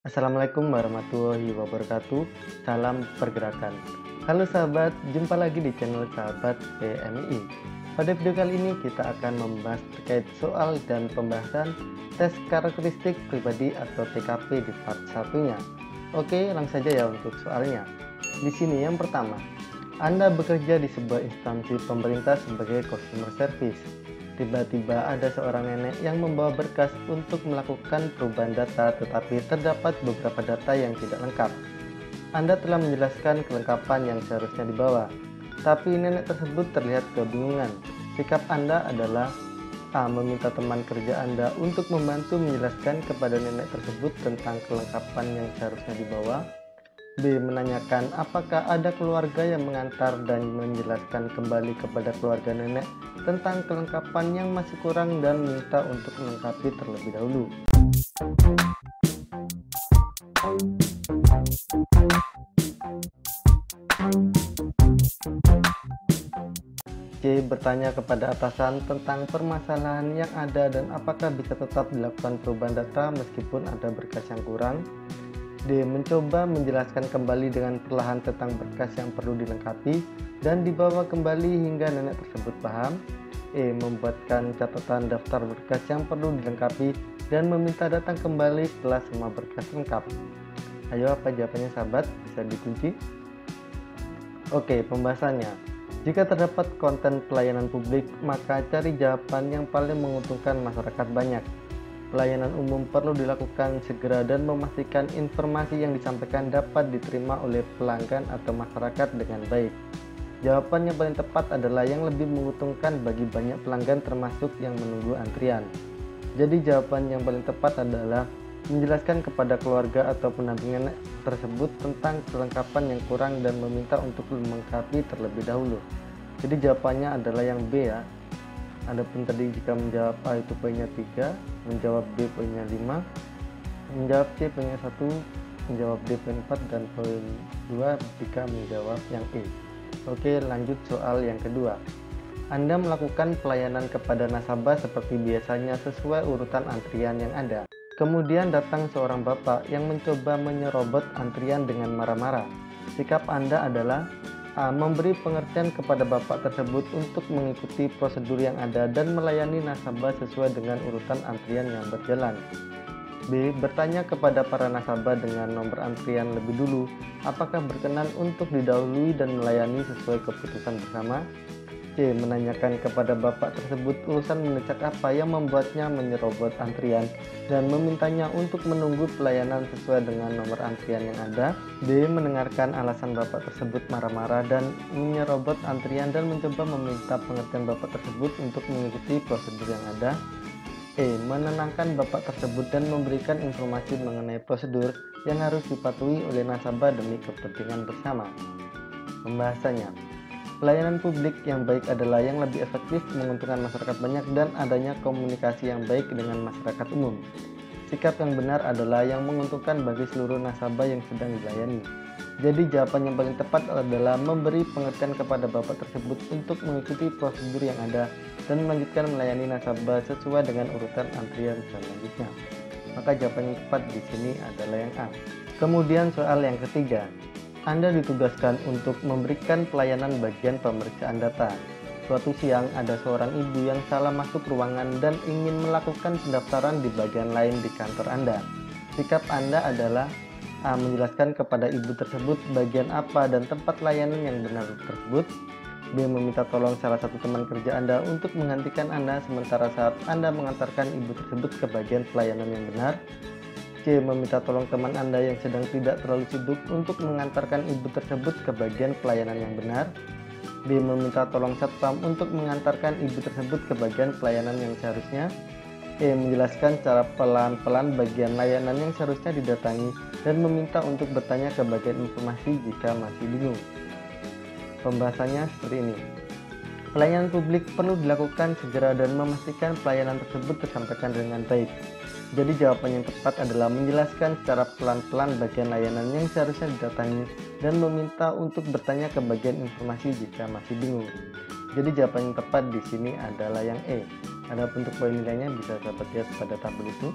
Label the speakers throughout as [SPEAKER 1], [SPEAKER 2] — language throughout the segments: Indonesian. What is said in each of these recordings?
[SPEAKER 1] Assalamualaikum warahmatullahi wabarakatuh. Salam pergerakan. Halo sahabat, jumpa lagi di channel sahabat PMI. Pada video kali ini kita akan membahas terkait soal dan pembahasan tes karakteristik pribadi atau TKP di part satunya. Oke, langsung saja ya untuk soalnya. Di sini yang pertama, Anda bekerja di sebuah instansi pemerintah sebagai customer service. Tiba-tiba ada seorang nenek yang membawa berkas untuk melakukan perubahan data, tetapi terdapat beberapa data yang tidak lengkap. Anda telah menjelaskan kelengkapan yang seharusnya dibawa, tapi nenek tersebut terlihat kebingungan. Sikap Anda adalah A. Meminta teman kerja Anda untuk membantu menjelaskan kepada nenek tersebut tentang kelengkapan yang seharusnya dibawa. B. Menanyakan apakah ada keluarga yang mengantar dan menjelaskan kembali kepada keluarga nenek tentang kelengkapan yang masih kurang dan minta untuk melengkapi terlebih dahulu. C. Bertanya kepada atasan tentang permasalahan yang ada dan apakah bisa tetap dilakukan perubahan data meskipun ada berkas yang kurang. D. Mencoba menjelaskan kembali dengan perlahan tentang berkas yang perlu dilengkapi dan dibawa kembali hingga nenek tersebut paham. E. Membuatkan catatan daftar berkas yang perlu dilengkapi dan meminta datang kembali setelah semua berkas lengkap. Ayo, apa jawabannya sahabat? Bisa dikunci? Oke, pembahasannya. Jika terdapat konten pelayanan publik, maka cari jawaban yang paling menguntungkan masyarakat banyak. Pelayanan umum perlu dilakukan segera dan memastikan informasi yang disampaikan dapat diterima oleh pelanggan atau masyarakat dengan baik. Jawaban yang paling tepat adalah yang lebih menguntungkan bagi banyak pelanggan termasuk yang menunggu antrian. Jadi jawaban yang paling tepat adalah menjelaskan kepada keluarga atau pendampingan tersebut tentang kelengkapan yang kurang dan meminta untuk melengkapi terlebih dahulu. Jadi jawabannya adalah yang B ya. Adapun tadi jika menjawab A itu poinnya 3, menjawab B poinnya 5, menjawab C poinnya 1, menjawab D poin 4, dan poin 2 jika menjawab yang E. Oke, lanjut soal yang kedua. Anda melakukan pelayanan kepada nasabah seperti biasanya sesuai urutan antrian yang ada. Kemudian datang seorang bapak yang mencoba menyerobot antrian dengan marah-marah. Sikap Anda adalah A. Memberi pengertian kepada bapak tersebut untuk mengikuti prosedur yang ada dan melayani nasabah sesuai dengan urutan antrian yang berjalan. B. Bertanya kepada para nasabah dengan nomor antrian lebih dulu apakah berkenan untuk didahului dan melayani sesuai keputusan bersama. C. Menanyakan kepada bapak tersebut urusan mendesak apa yang membuatnya menyerobot antrian dan memintanya untuk menunggu pelayanan sesuai dengan nomor antrian yang ada. D. Mendengarkan alasan bapak tersebut marah-marah dan menyerobot antrian dan mencoba meminta pengertian bapak tersebut untuk mengikuti prosedur yang ada. E. Menenangkan bapak tersebut dan memberikan informasi mengenai prosedur yang harus dipatuhi oleh nasabah demi kepentingan bersama. Pembahasannya, pelayanan publik yang baik adalah yang lebih efektif, menguntungkan masyarakat banyak, dan adanya komunikasi yang baik dengan masyarakat umum. Sikap yang benar adalah yang menguntungkan bagi seluruh nasabah yang sedang dilayani. Jadi jawaban yang paling tepat adalah memberi pengertian kepada bapak tersebut untuk mengikuti prosedur yang ada dan melanjutkan melayani nasabah sesuai dengan urutan antrian selanjutnya. Maka jawaban yang tepat di sini adalah yang A. Kemudian soal yang ketiga. Anda ditugaskan untuk memberikan pelayanan bagian pemeriksaan data. Suatu siang ada seorang ibu yang salah masuk ruangan dan ingin melakukan pendaftaran di bagian lain di kantor Anda. Sikap Anda adalah A. Menjelaskan kepada ibu tersebut bagian apa dan tempat layanan yang benar tersebut. B. Meminta tolong salah satu teman kerja Anda untuk menggantikan Anda sementara saat Anda mengantarkan ibu tersebut ke bagian pelayanan yang benar. C. Meminta tolong teman Anda yang sedang tidak terlalu sibuk untuk mengantarkan ibu tersebut ke bagian pelayanan yang benar. D. Meminta tolong satpam untuk mengantarkan ibu tersebut ke bagian pelayanan yang seharusnya. E. Menjelaskan secara pelan-pelan bagian layanan yang seharusnya didatangi dan meminta untuk bertanya ke bagian informasi jika masih bingung. Pembahasannya seperti ini. Pelayanan publik perlu dilakukan segera dan memastikan pelayanan tersebut tersampaikan dengan baik. Jadi jawaban yang tepat adalah menjelaskan secara pelan-pelan bagian layanan yang seharusnya didatangi dan meminta untuk bertanya ke bagian informasi jika masih bingung. Jadi jawaban yang tepat di sini adalah yang E. Ada untuk poin nilainya bisa dapat lihat pada tabel itu.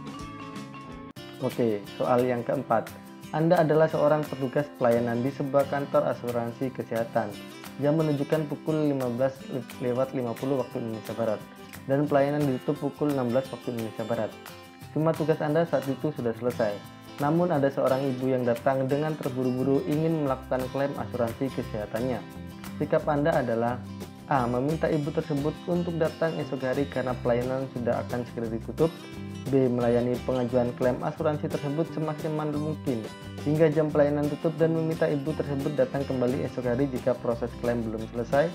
[SPEAKER 1] Oke, soal yang keempat. Anda adalah seorang petugas pelayanan di sebuah kantor asuransi kesehatan. Jam menunjukkan pukul 15.50 waktu Indonesia Barat dan pelayanan ditutup pukul 16 waktu Indonesia Barat. Semua tugas Anda saat itu sudah selesai. Namun ada seorang ibu yang datang dengan terburu-buru ingin melakukan klaim asuransi kesehatannya. Sikap Anda adalah A. Meminta ibu tersebut untuk datang esok hari karena pelayanan sudah akan segera ditutup. B. Melayani pengajuan klaim asuransi tersebut semaksimal mungkin hingga jam pelayanan tutup dan meminta ibu tersebut datang kembali esok hari jika proses klaim belum selesai.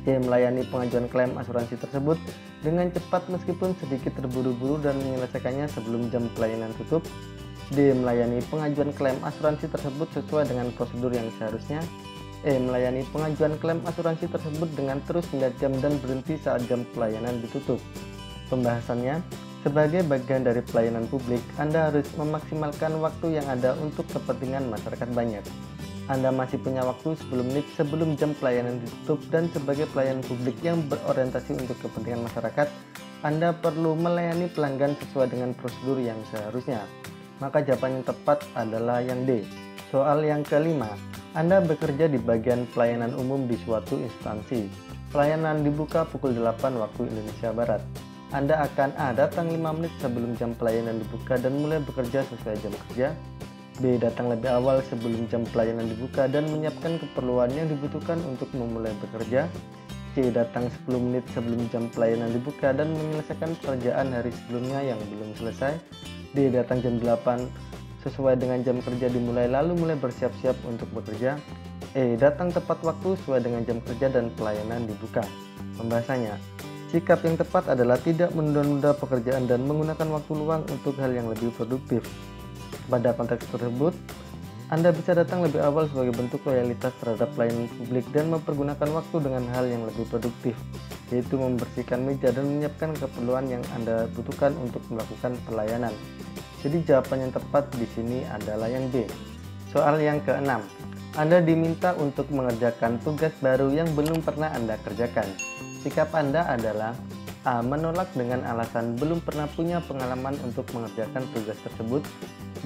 [SPEAKER 1] C. Melayani pengajuan klaim asuransi tersebut dengan cepat meskipun sedikit terburu-buru dan menyelesaikannya sebelum jam pelayanan tutup. D. Melayani pengajuan klaim asuransi tersebut sesuai dengan prosedur yang seharusnya. E. Melayani pengajuan klaim asuransi tersebut dengan terus hingga jam dan berhenti saat jam pelayanan ditutup. Pembahasannya, sebagai bagian dari pelayanan publik, Anda harus memaksimalkan waktu yang ada untuk kepentingan masyarakat banyak. Anda masih punya waktu 10 menit sebelum jam pelayanan ditutup dan sebagai pelayan publik yang berorientasi untuk kepentingan masyarakat, Anda perlu melayani pelanggan sesuai dengan prosedur yang seharusnya. Maka jawaban yang tepat adalah yang D. Soal yang kelima, Anda bekerja di bagian pelayanan umum di suatu instansi. Pelayanan dibuka pukul 8 waktu Indonesia Barat. Anda akan A. Datang 5 menit sebelum jam pelayanan dibuka dan mulai bekerja sesuai jam kerja. B. Datang lebih awal sebelum jam pelayanan dibuka dan menyiapkan keperluan yang dibutuhkan untuk memulai bekerja. C. Datang 10 menit sebelum jam pelayanan dibuka dan menyelesaikan pekerjaan hari sebelumnya yang belum selesai. D. Datang jam 8 sesuai dengan jam kerja dimulai lalu mulai bersiap-siap untuk bekerja. E. Datang tepat waktu sesuai dengan jam kerja dan pelayanan dibuka. Pembahasannya, sikap yang tepat adalah tidak menunda-nunda pekerjaan dan menggunakan waktu luang untuk hal yang lebih produktif. Pada konteks tersebut, Anda bisa datang lebih awal sebagai bentuk loyalitas terhadap pelayanan publik dan mempergunakan waktu dengan hal yang lebih produktif, yaitu membersihkan meja dan menyiapkan keperluan yang Anda butuhkan untuk melakukan pelayanan. Jadi jawaban yang tepat di sini adalah yang B. Soal yang keenam, Anda diminta untuk mengerjakan tugas baru yang belum pernah Anda kerjakan. Sikap Anda adalah A. Menolak dengan alasan belum pernah punya pengalaman untuk mengerjakan tugas tersebut.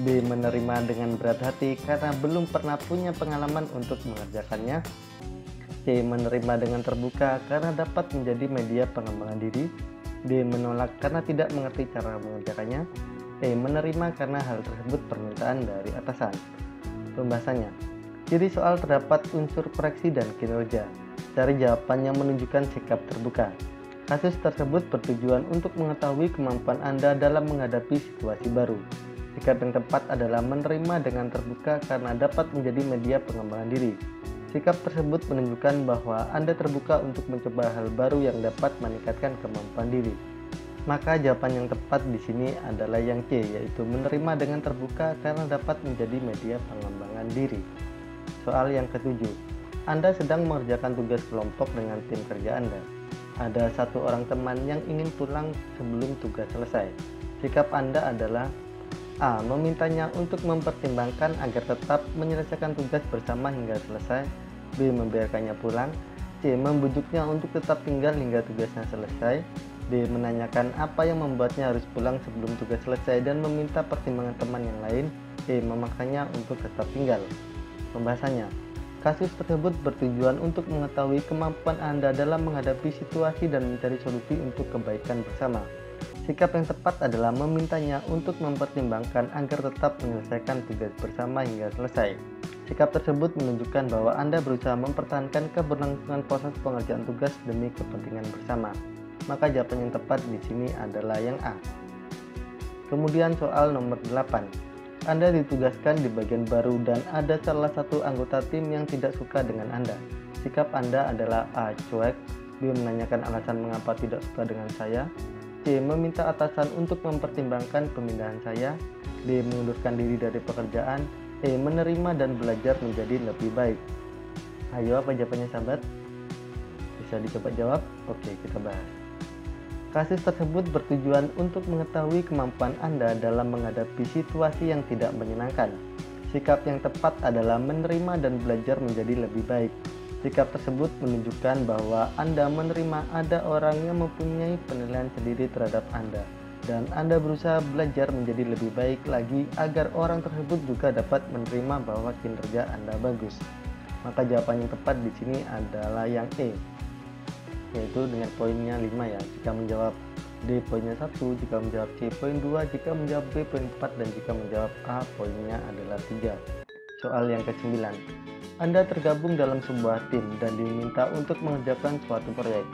[SPEAKER 1] B. Menerima dengan berat hati karena belum pernah punya pengalaman untuk mengerjakannya. C. Menerima dengan terbuka karena dapat menjadi media pengembangan diri. D. Menolak karena tidak mengerti cara mengerjakannya. E. Menerima karena hal tersebut permintaan dari atasan. Pembahasannya, ciri soal terdapat unsur koreksi dan kinerja. Cari jawaban yang menunjukkan sikap terbuka. Kasus tersebut bertujuan untuk mengetahui kemampuan Anda dalam menghadapi situasi baru. Sikap yang tepat adalah menerima dengan terbuka karena dapat menjadi media pengembangan diri. Sikap tersebut menunjukkan bahwa Anda terbuka untuk mencoba hal baru yang dapat meningkatkan kemampuan diri. Maka jawaban yang tepat di sini adalah yang C, yaitu menerima dengan terbuka karena dapat menjadi media pengembangan diri. Soal yang ketujuh, Anda sedang mengerjakan tugas kelompok dengan tim kerja Anda. Ada satu orang teman yang ingin pulang sebelum tugas selesai. Sikap Anda adalah A. Memintanya untuk mempertimbangkan agar tetap menyelesaikan tugas bersama hingga selesai. B. Membiarkannya pulang. C. Membujuknya untuk tetap tinggal hingga tugasnya selesai. D. Menanyakan apa yang membuatnya harus pulang sebelum tugas selesai dan meminta pertimbangan teman yang lain. E. Memaksanya untuk tetap tinggal. Pembahasannya, kasus tersebut bertujuan untuk mengetahui kemampuan Anda dalam menghadapi situasi dan mencari solusi untuk kebaikan bersama. Sikap yang tepat adalah memintanya untuk mempertimbangkan agar tetap menyelesaikan tugas bersama hingga selesai. Sikap tersebut menunjukkan bahwa Anda berusaha mempertahankan keberlangsungan proses pengerjaan tugas demi kepentingan bersama. Maka jawaban yang tepat di sini adalah yang A. Kemudian soal nomor 8. Anda ditugaskan di bagian baru dan ada salah satu anggota tim yang tidak suka dengan Anda. Sikap Anda adalah A. Cuek. B. Menanyakan alasan mengapa tidak suka dengan saya. C. Meminta atasan untuk mempertimbangkan pemindahan saya. D. Mengundurkan diri dari pekerjaan. E. Menerima dan belajar menjadi lebih baik. Ayo, apa jawabannya sahabat? Bisa dicoba jawab? Oke, kita bahas. Kasus tersebut bertujuan untuk mengetahui kemampuan Anda dalam menghadapi situasi yang tidak menyenangkan. Sikap yang tepat adalah menerima dan belajar menjadi lebih baik. Sikap tersebut menunjukkan bahwa Anda menerima ada orang yang mempunyai penilaian sendiri terhadap Anda. dan Anda berusaha belajar menjadi lebih baik lagi agar orang tersebut juga dapat menerima bahwa kinerja Anda bagus. Maka jawaban yang tepat di sini adalah yang E, yaitu dengan poinnya 5 ya. Jika menjawab D poinnya 1, jika menjawab C poin 2, jika menjawab B poin 4, dan jika menjawab A poinnya adalah 3. Soal yang ke-9. Anda tergabung dalam sebuah tim dan diminta untuk mengerjakan suatu proyek.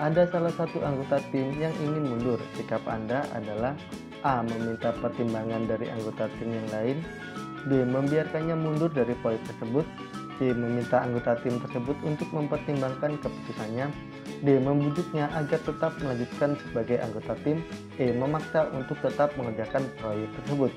[SPEAKER 1] Ada salah satu anggota tim yang ingin mundur. Sikap Anda adalah A. Meminta pertimbangan dari anggota tim yang lain, B. Membiarkannya mundur dari proyek tersebut, C. Meminta anggota tim tersebut untuk mempertimbangkan keputusannya, D. Membujuknya agar tetap melanjutkan sebagai anggota tim, E. Memaksa untuk tetap mengerjakan proyek tersebut.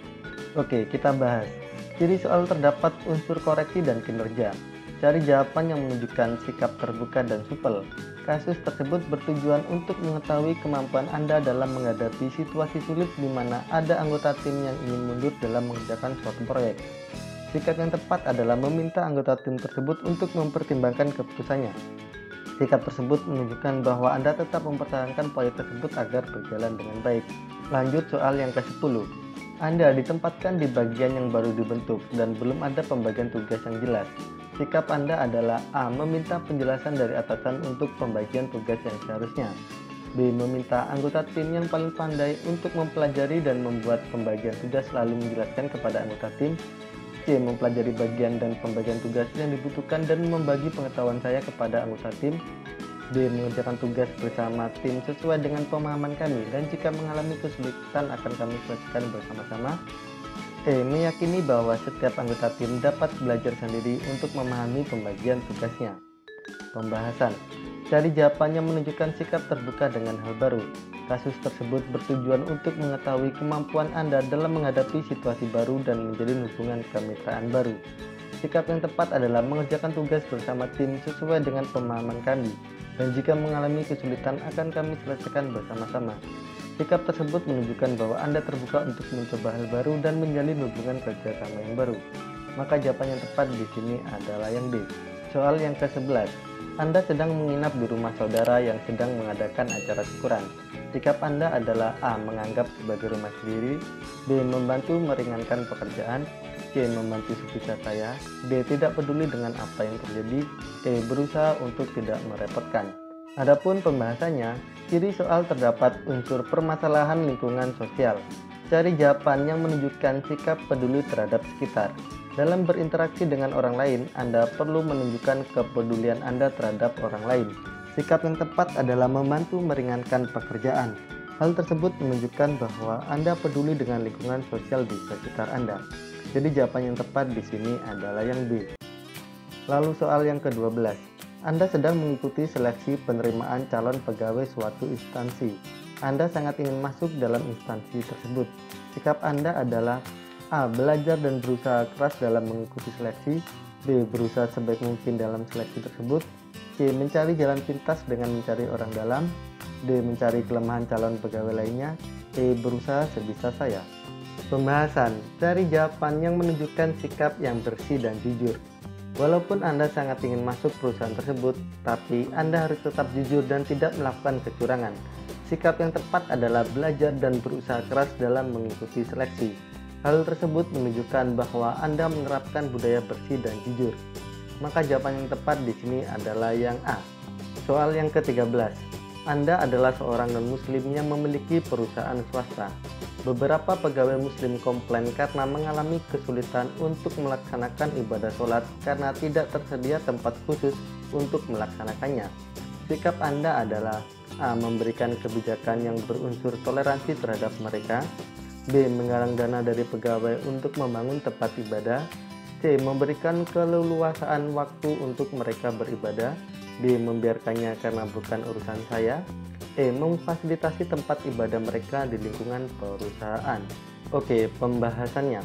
[SPEAKER 1] Oke, kita bahas. Ciri soal terdapat unsur koreksi dan kinerja. Cari jawaban yang menunjukkan sikap terbuka dan supel. Kasus tersebut bertujuan untuk mengetahui kemampuan Anda dalam menghadapi situasi sulit di mana ada anggota tim yang ingin mundur dalam mengerjakan suatu proyek. Sikap yang tepat adalah meminta anggota tim tersebut untuk mempertimbangkan keputusannya. Sikap tersebut menunjukkan bahwa Anda tetap mempertahankan proyek tersebut agar berjalan dengan baik. Lanjut soal yang ke-10. Anda ditempatkan di bagian yang baru dibentuk dan belum ada pembagian tugas yang jelas. Sikap Anda adalah A. Meminta penjelasan dari atasan untuk pembagian tugas yang seharusnya, B. Meminta anggota tim yang paling pandai untuk mempelajari dan membuat pembagian tugas lalu menjelaskan kepada anggota tim, C. Mempelajari bagian dan pembagian tugas yang dibutuhkan dan membagi pengetahuan saya kepada anggota tim, D. Mengerjakan tugas bersama tim sesuai dengan pemahaman kami dan jika mengalami kesulitan akan kami selesaikan bersama-sama, E. Meyakini bahwa setiap anggota tim dapat belajar sendiri untuk memahami pembagian tugasnya. Pembahasan. Cari jawaban yang menunjukkan sikap terbuka dengan hal baru. Kasus tersebut bertujuan untuk mengetahui kemampuan Anda dalam menghadapi situasi baru dan menjalin hubungan kemitraan baru. Sikap yang tepat adalah mengerjakan tugas bersama tim sesuai dengan pemahaman kami, dan jika mengalami kesulitan akan kami selesaikan bersama-sama. Sikap tersebut menunjukkan bahwa Anda terbuka untuk mencoba hal baru dan menjalin hubungan kerjasama yang baru. Maka jawaban yang tepat di sini adalah yang D. Soal yang ke-11. Anda sedang menginap di rumah saudara yang sedang mengadakan acara syukuran. Sikap Anda adalah A. Menganggap sebagai rumah sendiri, B. Membantu meringankan pekerjaan, C. Membantu sebisa saya, D. Tidak peduli dengan apa yang terjadi, E. Berusaha untuk tidak merepotkan. Adapun pembahasannya, ciri soal terdapat unsur permasalahan lingkungan sosial. Cari jawaban yang menunjukkan sikap peduli terhadap sekitar. Dalam berinteraksi dengan orang lain, Anda perlu menunjukkan kepedulian Anda terhadap orang lain. Sikap yang tepat adalah membantu meringankan pekerjaan. Hal tersebut menunjukkan bahwa Anda peduli dengan lingkungan sosial di sekitar Anda. Jadi jawaban yang tepat di sini adalah yang B. Lalu soal yang ke-12. Anda sedang mengikuti seleksi penerimaan calon pegawai suatu instansi. Anda sangat ingin masuk dalam instansi tersebut. Sikap Anda adalah A. Belajar dan berusaha keras dalam mengikuti seleksi, B. Berusaha sebaik mungkin dalam seleksi tersebut, C. Mencari jalan pintas dengan mencari orang dalam, D. Mencari kelemahan calon pegawai lainnya, E. Berusaha sebisa saya. Pembahasan. Cari jawaban yang menunjukkan sikap yang bersih dan jujur. Walaupun Anda sangat ingin masuk perusahaan tersebut, tapi Anda harus tetap jujur dan tidak melakukan kecurangan. Sikap yang tepat adalah belajar dan berusaha keras dalam mengikuti seleksi. Hal tersebut menunjukkan bahwa Anda menerapkan budaya bersih dan jujur. Maka jawaban yang tepat di sini adalah yang A. Soal yang ke-13. Anda adalah seorang non-muslim yang memiliki perusahaan swasta. Beberapa pegawai muslim komplain karena mengalami kesulitan untuk melaksanakan ibadah sholat karena tidak tersedia tempat khusus untuk melaksanakannya. Sikap Anda adalah A. Memberikan kebijakan yang berunsur toleransi terhadap mereka, B. Menggalang dana dari pegawai untuk membangun tempat ibadah, C. Memberikan keleluasaan waktu untuk mereka beribadah, D. Membiarkannya karena bukan urusan saya, E. Memfasilitasi tempat ibadah mereka di lingkungan perusahaan. Oke, pembahasannya.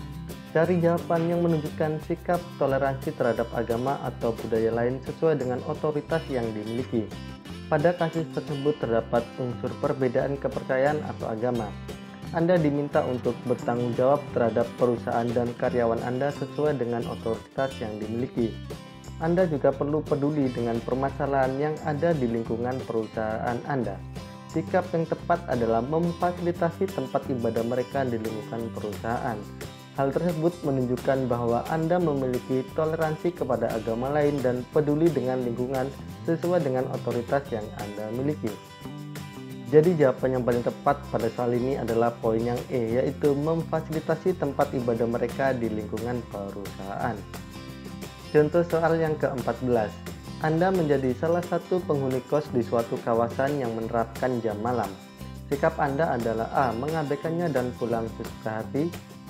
[SPEAKER 1] Cari jawaban yang menunjukkan sikap toleransi terhadap agama atau budaya lain sesuai dengan otoritas yang dimiliki. Pada kasus tersebut terdapat unsur perbedaan kepercayaan atau agama. Anda diminta untuk bertanggung jawab terhadap perusahaan dan karyawan Anda sesuai dengan otoritas yang dimiliki. Anda juga perlu peduli dengan permasalahan yang ada di lingkungan perusahaan Anda. Sikap yang tepat adalah memfasilitasi tempat ibadah mereka di lingkungan perusahaan. Hal tersebut menunjukkan bahwa Anda memiliki toleransi kepada agama lain dan peduli dengan lingkungan sesuai dengan otoritas yang Anda miliki. Jadi jawaban yang paling tepat pada soal ini adalah poin yang E, yaitu memfasilitasi tempat ibadah mereka di lingkungan perusahaan. Contoh soal yang ke-14. Anda menjadi salah satu penghuni kos di suatu kawasan yang menerapkan jam malam. Sikap Anda adalah A. Mengabaikannya dan pulang sesuka hati,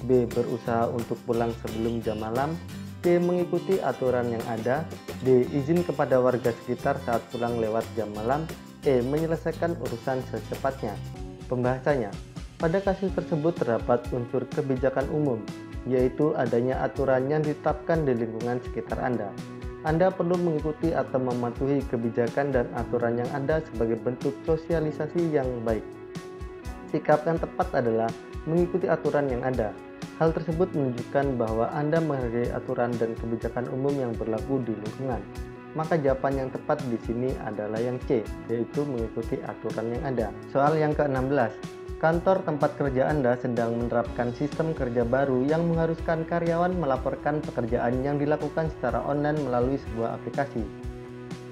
[SPEAKER 1] B. Berusaha untuk pulang sebelum jam malam, C. Mengikuti aturan yang ada, D. Izin kepada warga sekitar saat pulang lewat jam malam, E. Menyelesaikan urusan secepatnya. Pembahasannya, pada kasus tersebut terdapat unsur kebijakan umum, yaitu adanya aturan yang ditetapkan di lingkungan sekitar Anda. Anda perlu mengikuti atau mematuhi kebijakan dan aturan yang ada sebagai bentuk sosialisasi yang baik. Sikap yang tepat adalah mengikuti aturan yang ada. Hal tersebut menunjukkan bahwa Anda menghargai aturan dan kebijakan umum yang berlaku di lingkungan. Maka jawaban yang tepat di sini adalah yang C, yaitu mengikuti aturan yang ada. Soal yang ke-16. Kantor tempat kerja Anda sedang menerapkan sistem kerja baru yang mengharuskan karyawan melaporkan pekerjaan yang dilakukan secara online melalui sebuah aplikasi.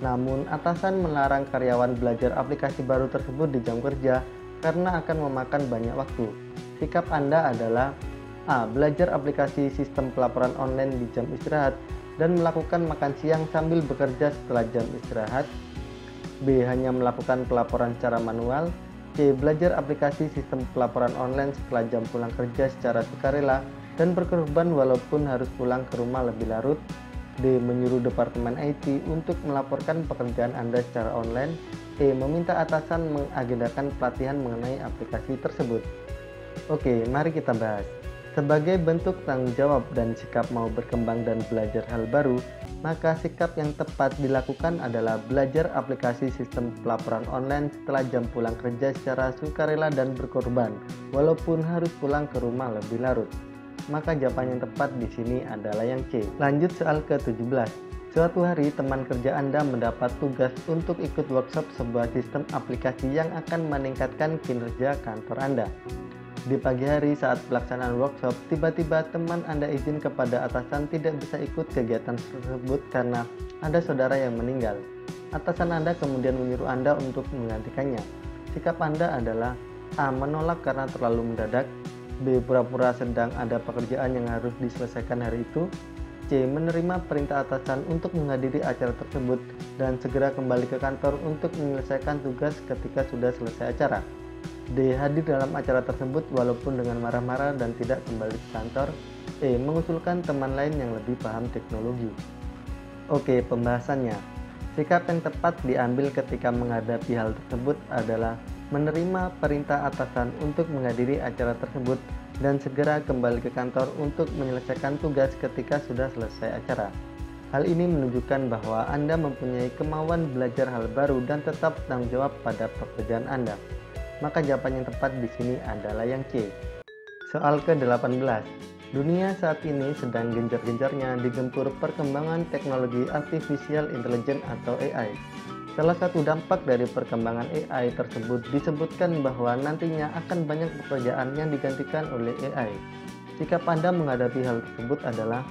[SPEAKER 1] Namun, atasan melarang karyawan belajar aplikasi baru tersebut di jam kerja karena akan memakan banyak waktu. Sikap Anda adalah A. Belajar aplikasi sistem pelaporan online di jam istirahat dan melakukan makan siang sambil bekerja setelah jam istirahat. B. Hanya melakukan pelaporan secara manual. C. Belajar aplikasi sistem pelaporan online setelah jam pulang kerja secara sukarela dan berkorban walaupun harus pulang ke rumah lebih larut. D. Menyuruh Departemen IT untuk melaporkan pekerjaan Anda secara online. E. Meminta atasan mengagendakan pelatihan mengenai aplikasi tersebut. Oke, mari kita bahas. Sebagai bentuk tanggung jawab dan sikap mau berkembang dan belajar hal baru, maka sikap yang tepat dilakukan adalah belajar aplikasi sistem pelaporan online setelah jam pulang kerja secara sukarela dan berkorban, walaupun harus pulang ke rumah lebih larut. Maka jawaban yang tepat di sini adalah yang C. Lanjut soal ke-17. Suatu hari teman kerja Anda mendapat tugas untuk ikut workshop sebuah sistem aplikasi yang akan meningkatkan kinerja kantor Anda. Di pagi hari saat pelaksanaan workshop, tiba-tiba teman Anda izin kepada atasan tidak bisa ikut kegiatan tersebut karena ada saudara yang meninggal. Atasan Anda kemudian menyuruh Anda untuk menggantikannya. Sikap Anda adalah A. Menolak karena terlalu mendadak, B. Pura-pura sedang ada pekerjaan yang harus diselesaikan hari itu, C. Menerima perintah atasan untuk menghadiri acara tersebut dan segera kembali ke kantor untuk menyelesaikan tugas ketika sudah selesai acara. D. Hadir dalam acara tersebut walaupun dengan marah-marah dan tidak kembali ke kantor. E. Mengusulkan teman lain yang lebih paham teknologi. Oke, pembahasannya. Sikap yang tepat diambil ketika menghadapi hal tersebut adalah menerima perintah atasan untuk menghadiri acara tersebut dan segera kembali ke kantor untuk menyelesaikan tugas ketika sudah selesai acara. Hal ini menunjukkan bahwa Anda mempunyai kemauan belajar hal baru dan tetap tanggung jawab pada pekerjaan Anda. Maka jawaban yang tepat di sini adalah yang C. Soal ke-18. Dunia saat ini sedang gencar-gencarnya digempur perkembangan teknologi artificial intelligence atau AI. Salah satu dampak dari perkembangan AI tersebut disebutkan bahwa nantinya akan banyak pekerjaan yang digantikan oleh AI. Sikap Anda menghadapi hal tersebut adalah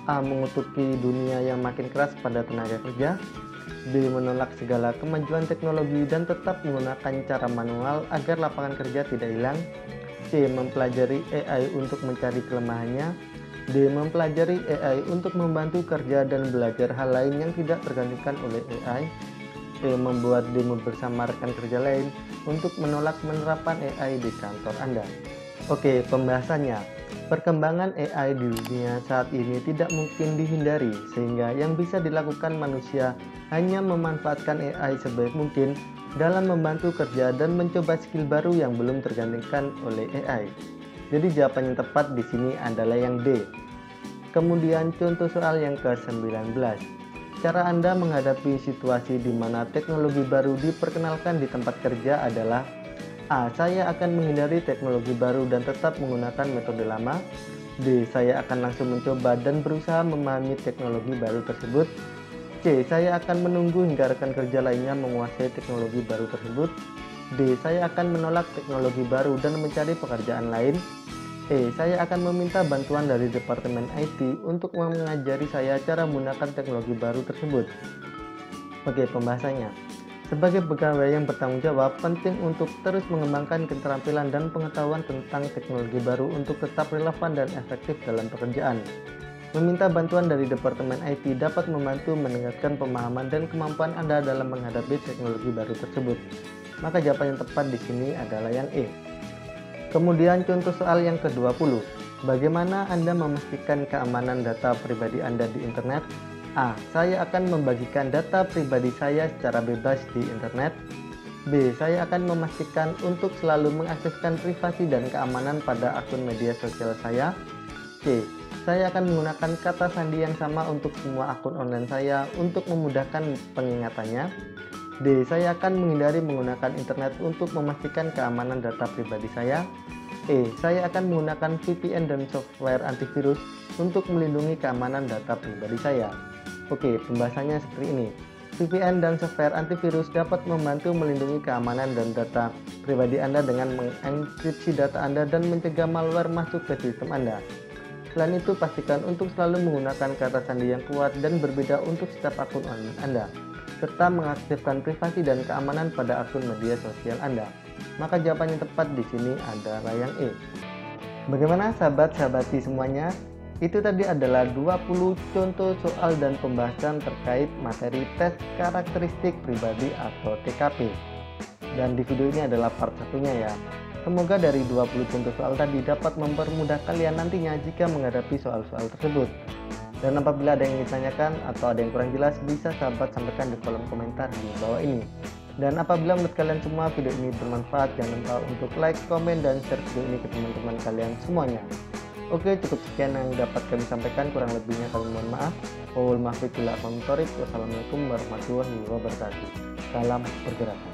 [SPEAKER 1] A. Mengutuki dunia yang makin keras pada tenaga kerja, B. Menolak segala kemajuan teknologi dan tetap menggunakan cara manual agar lapangan kerja tidak hilang, C. Mempelajari AI untuk mencari kelemahannya, D. Mempelajari AI untuk membantu kerja dan belajar hal lain yang tidak tergantikan oleh AI, E. Membuat demo bersama rekan kerja lain untuk menolak penerapan AI di kantor Anda. Oke, pembahasannya. Perkembangan AI di dunia saat ini tidak mungkin dihindari, sehingga yang bisa dilakukan manusia hanya memanfaatkan AI sebaik mungkin dalam membantu kerja dan mencoba skill baru yang belum tergantikan oleh AI. Jadi jawaban yang tepat di sini adalah yang D. Kemudian contoh soal yang ke-19. Cara Anda menghadapi situasi di mana teknologi baru diperkenalkan di tempat kerja adalah A. Saya akan menghindari teknologi baru dan tetap menggunakan metode lama. B. Saya akan langsung mencoba dan berusaha memahami teknologi baru tersebut. C. Saya akan menunggu hingga rekan kerja lainnya menguasai teknologi baru tersebut. D. D. Saya akan menolak teknologi baru dan mencari pekerjaan lain. E. Saya akan meminta bantuan dari Departemen IT untuk mengajari saya cara menggunakan teknologi baru tersebut. Oke, pembahasannya. Sebagai pegawai yang bertanggung jawab, penting untuk terus mengembangkan keterampilan dan pengetahuan tentang teknologi baru untuk tetap relevan dan efektif dalam pekerjaan. Meminta bantuan dari Departemen IT dapat membantu meningkatkan pemahaman dan kemampuan Anda dalam menghadapi teknologi baru tersebut. Maka jawaban yang tepat di sini adalah yang E. Kemudian contoh soal yang ke-20. Bagaimana Anda memastikan keamanan data pribadi Anda di internet? A. Saya akan membagikan data pribadi saya secara bebas di internet. B. Saya akan memastikan untuk selalu mengaktifkan privasi dan keamanan pada akun media sosial saya. C. Saya akan menggunakan kata sandi yang sama untuk semua akun online saya untuk memudahkan pengingatannya. D. Saya akan menghindari menggunakan internet untuk memastikan keamanan data pribadi saya. E. Saya akan menggunakan VPN dan software antivirus untuk melindungi keamanan data pribadi saya. Oke, pembahasannya seperti ini. VPN dan software antivirus dapat membantu melindungi keamanan dan data pribadi Anda dengan mengenkripsi data Anda dan mencegah malware masuk ke sistem Anda. Selain itu, pastikan untuk selalu menggunakan kata sandi yang kuat dan berbeda untuk setiap akun online Anda, serta mengaktifkan privasi dan keamanan pada akun media sosial Anda. Maka jawaban yang tepat di sini adalah yang E. Bagaimana sahabat-sahabati semuanya? Itu tadi adalah 20 contoh soal dan pembahasan terkait materi tes karakteristik pribadi atau TKP. Dan di video ini adalah part satunya ya. Semoga dari 20 contoh soal tadi dapat mempermudah kalian nantinya jika menghadapi soal-soal tersebut. Dan apabila ada yang ingin ditanyakan atau ada yang kurang jelas, bisa sahabat sampaikan di kolom komentar di bawah ini. Dan apabila menurut kalian semua video ini bermanfaat, jangan lupa untuk like, komen, dan share video ini ke teman-teman kalian semuanya. Oke, cukup sekian yang dapat kami sampaikan, kurang lebihnya kami mohon maaf. Wassalamualaikum warahmatullahi wabarakatuh. Salam bergerak.